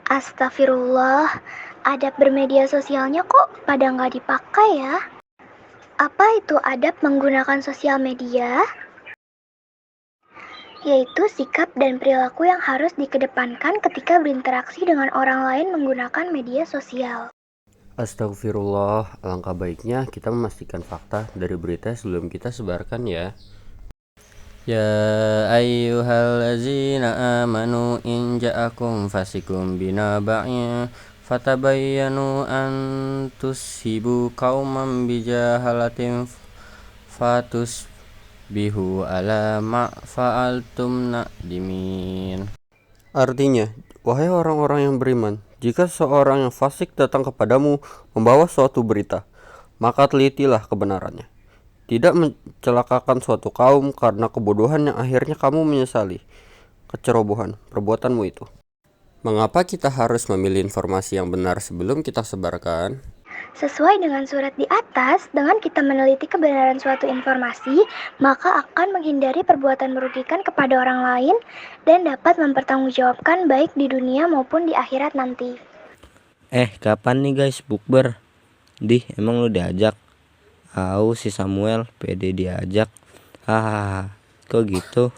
Astagfirullah, adab bermedia sosialnya kok pada nggak dipakai ya? Apa itu adab menggunakan sosial media? Yaitu sikap dan perilaku yang harus dikedepankan ketika berinteraksi dengan orang lain menggunakan media sosial. Astagfirullah, alangkah baiknya kita memastikan fakta dari berita sebelum kita sebarkan ya. Ya ayyuhallazina amanu in ja'akum fasikum binaba'in fatabayyanu an tusibu qauman bijahalatin fatusbihu ala ma fa'altum nadimin. Artinya, wahai orang-orang yang beriman, jika seorang yang fasik datang kepadamu membawa suatu berita, maka telitilah kebenarannya. Tidak mencelakakan suatu kaum karena kebodohan yang akhirnya kamu menyesali kecerobohan perbuatanmu itu. Mengapa kita harus memilih informasi yang benar sebelum kita sebarkan? Sesuai dengan surat di atas, dengan kita meneliti kebenaran suatu informasi, maka akan menghindari perbuatan merugikan kepada orang lain dan dapat mempertanggungjawabkan baik di dunia maupun di akhirat nanti. Kapan nih guys bukber? Emang lu diajak? Si Samuel pede diajak. Kok gitu?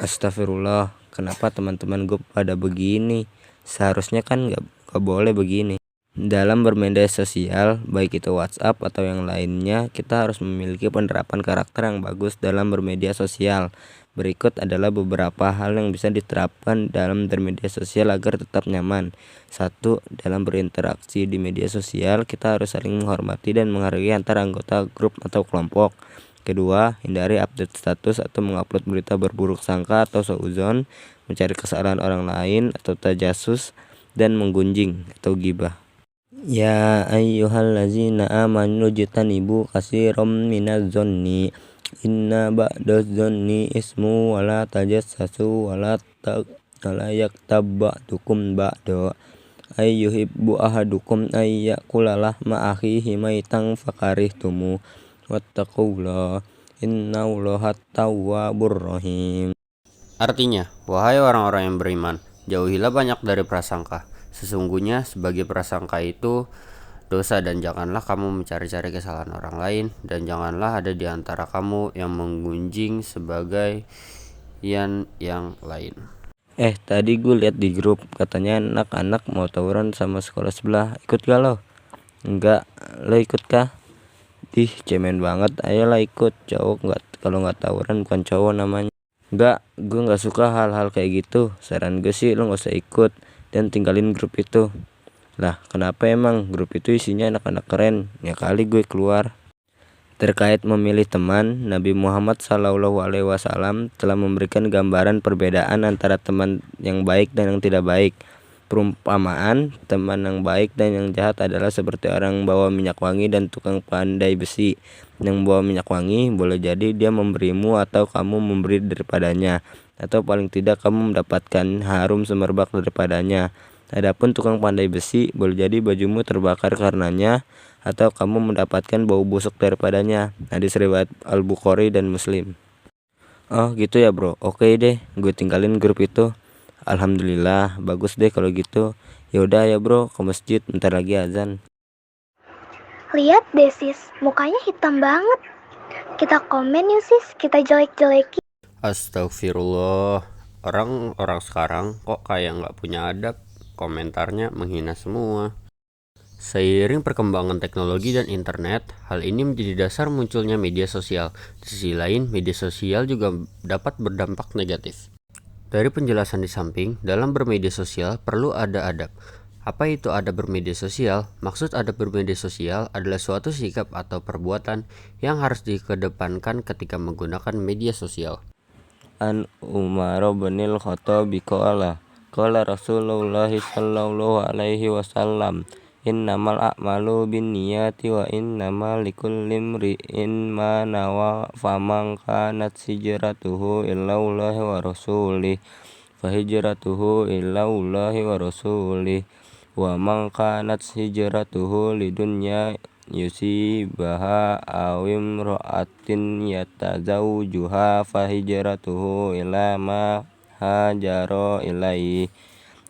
Astagfirullah, kenapa teman-teman gue pada begini? Seharusnya kan gak boleh begini. Dalam bermedia sosial, baik itu WhatsApp atau yang lainnya, kita harus memiliki penerapan karakter yang bagus dalam bermedia sosial. Berikut adalah beberapa hal yang bisa diterapkan dalam bermedia sosial agar tetap nyaman. 1. Dalam berinteraksi di media sosial, kita harus saling menghormati dan menghargai antar anggota grup atau kelompok. Kedua, hindari update status atau mengupload berita berburuk sangka atau suudzon, mencari kesalahan orang lain atau tajasus, dan menggunjing atau gibah. Ya ayyuhallazina amanu jtanibu katsiran minadz-dzanni inna ba'dadz-dzanni ismu wala tajassasu wala yaktab ba'dukum ba'da ayyuhibbu ahadukum ayyakula lahma akhihi maitan fakarihtumu wattaqullah innallaha tawwabur rahim. Artinya, wahai orang-orang yang beriman, jauhilah banyak dari prasangka. Sesungguhnya sebagai prasangka itu dosa, dan janganlah kamu mencari-cari kesalahan orang lain, dan janganlah ada di antara kamu yang menggunjing sebagai yang lain. Tadi gue lihat di grup katanya anak-anak mau tawuran sama sekolah sebelah, ikut gak lo? Enggak, lo ikut kah? Cemen banget, ayolah ikut. Cowok nggak, kalau nggak tawuran bukan cowok namanya. Enggak, gue nggak suka hal-hal kayak gitu. Saran gue sih lo nggak usah ikut dan tinggalin grup itu. Lah kenapa emang? Grup itu isinya anak-anak keren, ya kali gue keluar. Terkait memilih teman, Nabi Muhammad SAW telah memberikan gambaran perbedaan antara teman yang baik dan yang tidak baik. Perumpamaan, teman yang baik dan yang jahat adalah seperti orang bawa minyak wangi dan tukang pandai besi. Yang bawa minyak wangi boleh jadi dia memberimu atau kamu memberi daripadanya, atau paling tidak kamu mendapatkan harum semerbak daripadanya. Adapun tukang pandai besi boleh jadi bajumu terbakar karenanya, atau kamu mendapatkan bau busuk daripadanya. Hadis riwayat Al-Bukhari dan Muslim. Oh gitu ya bro, oke deh, gue tinggalin grup itu. Alhamdulillah, bagus deh kalau gitu. Yaudah ya bro, ke masjid, bentar lagi azan. Lihat deh sis, mukanya hitam banget. Kita komen yuk sis, kita jelek-jelekin. Astagfirullah, orang-orang sekarang kok kayak nggak punya adab, komentarnya menghina semua. Seiring perkembangan teknologi dan internet, hal ini menjadi dasar munculnya media sosial. Di sisi lain, media sosial juga dapat berdampak negatif. Dari penjelasan di samping, dalam bermedia sosial perlu ada adab. Apa itu adab bermedia sosial? Maksud adab bermedia sosial adalah suatu sikap atau perbuatan yang harus dikedepankan ketika menggunakan media sosial. An Umar bin Khattab qala Rasulullah sallallahu alaihi wasallam, innamal a'malu binniyati wa innamal likulli imri'in ma nawa, faman kanat hijratuhu ilallahi wa rasulih fa hijratuhu ilallahi wa rasulih wa man kanat hijratuhu lidunya yusibaha aw imra'atin yatazawjuha fa hijratuhu ila ma hajara ilaihi.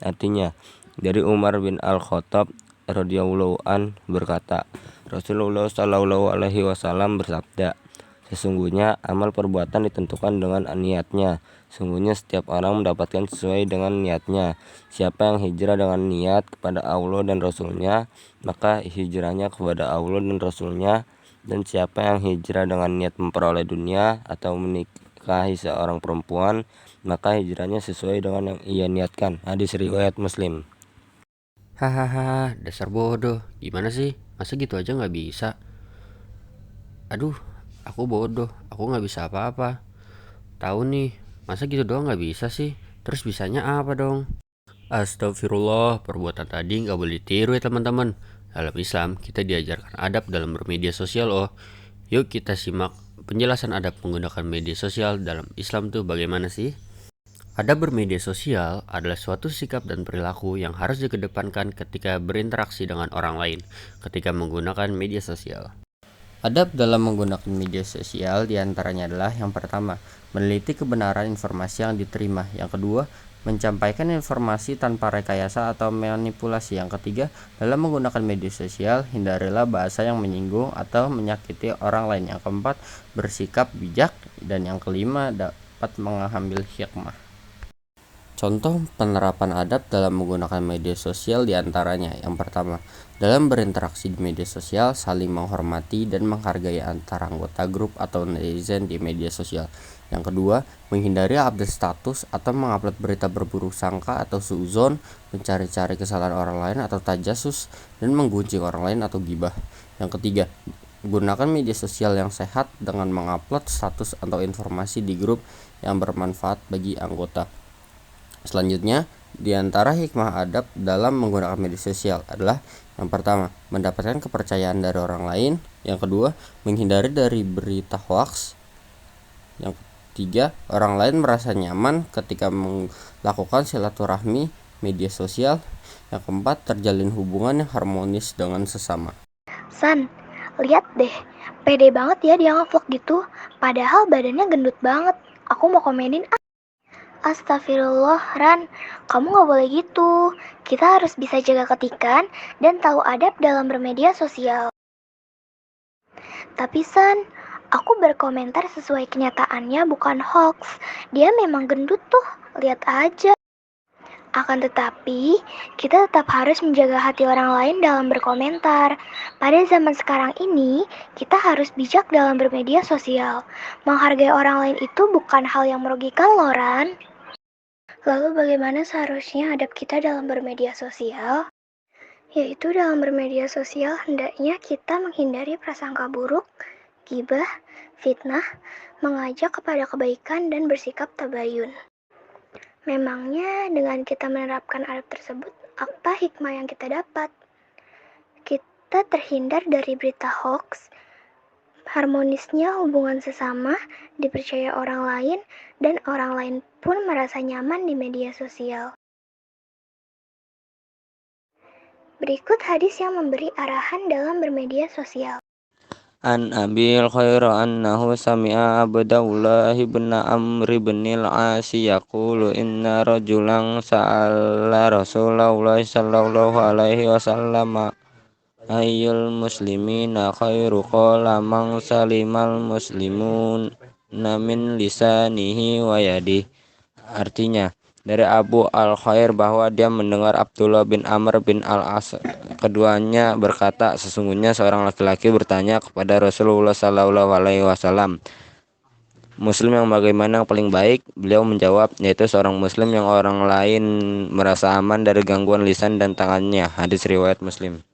Artinya, dari Umar bin Al-Khattab radhiyallahu an berkata, Rasulullah Shallallahu alaihi wasallam bersabda, sesungguhnya amal perbuatan ditentukan dengan niatnya. Sungguhnya setiap orang mendapatkan sesuai dengan niatnya. Siapa yang hijrah dengan niat kepada Allah dan Rasulnya, maka hijrahnya kepada Allah dan Rasulnya. Dan siapa yang hijrah dengan niat memperoleh dunia atau menikahi seorang perempuan, maka hijrahnya sesuai dengan yang ia niatkan. Hadis riwayat Muslim. Hahaha, dasar bodoh. Gimana sih? Masa gitu aja nggak bisa? Aduh, aku bodoh. Aku nggak bisa apa-apa. Tahu nih, masa gitu doang nggak bisa sih? Terus bisanya apa dong? Astagfirullah, perbuatan tadi nggak boleh ditiru ya teman-teman. Dalam Islam, kita diajarkan adab dalam bermedia sosial oh. Yuk kita simak penjelasan adab menggunakan media sosial dalam Islam tuh bagaimana sih? Adab bermedia sosial adalah suatu sikap dan perilaku yang harus dikedepankan ketika berinteraksi dengan orang lain ketika menggunakan media sosial. Adab dalam menggunakan media sosial diantaranya adalah yang pertama, meneliti kebenaran informasi yang diterima. Yang kedua, menyampaikan informasi tanpa rekayasa atau manipulasi. Yang ketiga, dalam menggunakan media sosial, hindarilah bahasa yang menyinggung atau menyakiti orang lain. Yang keempat, bersikap bijak. Dan yang kelima, dapat mengambil hikmah. Contoh penerapan adab dalam menggunakan media sosial diantaranya, yang pertama, dalam berinteraksi di media sosial, saling menghormati dan menghargai antara anggota grup atau netizen di media sosial. Yang kedua, menghindari update status atau mengupload berita berburuk sangka atau suuzon, mencari-cari kesalahan orang lain atau tajasus, dan menggunjing orang lain atau gibah. Yang ketiga, gunakan media sosial yang sehat dengan mengupload status atau informasi di grup yang bermanfaat bagi anggota. Selanjutnya, di antara hikmah adab dalam menggunakan media sosial adalah yang pertama, mendapatkan kepercayaan dari orang lain. Yang kedua, menghindari dari berita hoaks. Yang ketiga, orang lain merasa nyaman ketika melakukan silaturahmi media sosial. Yang keempat, terjalin hubungan yang harmonis dengan sesama. San, lihat deh, pede banget ya dia ngevlog gitu, padahal badannya gendut banget. Aku mau komenin. Astagfirullah, Ran, kamu gak boleh gitu. Kita harus bisa jaga ketikan dan tahu adab dalam bermedia sosial. Tapi San, aku berkomentar sesuai kenyataannya bukan hoax. Dia memang gendut tuh, lihat aja. Akan tetapi, kita tetap harus menjaga hati orang lain dalam berkomentar. Pada zaman sekarang ini, kita harus bijak dalam bermedia sosial. Menghargai orang lain itu bukan hal yang merugikan loh, Ran. Lalu bagaimana seharusnya adab kita dalam bermedia sosial? Yaitu dalam bermedia sosial hendaknya kita menghindari prasangka buruk, ghibah, fitnah, mengajak kepada kebaikan dan bersikap tabayun. Memangnya dengan kita menerapkan adab tersebut, apa hikmah yang kita dapat? Kita terhindar dari berita hoax, harmonisnya hubungan sesama, dipercaya orang lain, dan orang lain pun merasa nyaman di media sosial. Berikut hadis yang memberi arahan dalam bermedia sosial. An Abil Khair annahu sami'a Abdullah bin Amr bin al-As yaqulu inna rajulan sa'ala Rasulullah sallallahu alaihi wasallam ayyul muslimina khairu qala man salimal muslimun min lisanihi wa yadihi. Artinya, dari Abu Al-Khair bahwa dia mendengar Abdullah bin Amr bin Al-As, keduanya berkata, sesungguhnya seorang laki-laki bertanya kepada Rasulullah Sallallahu Alaihi Wasallam, Muslim yang bagaimana yang paling baik? Beliau menjawab, yaitu seorang Muslim yang orang lain merasa aman dari gangguan lisan dan tangannya. Hadis riwayat Muslim.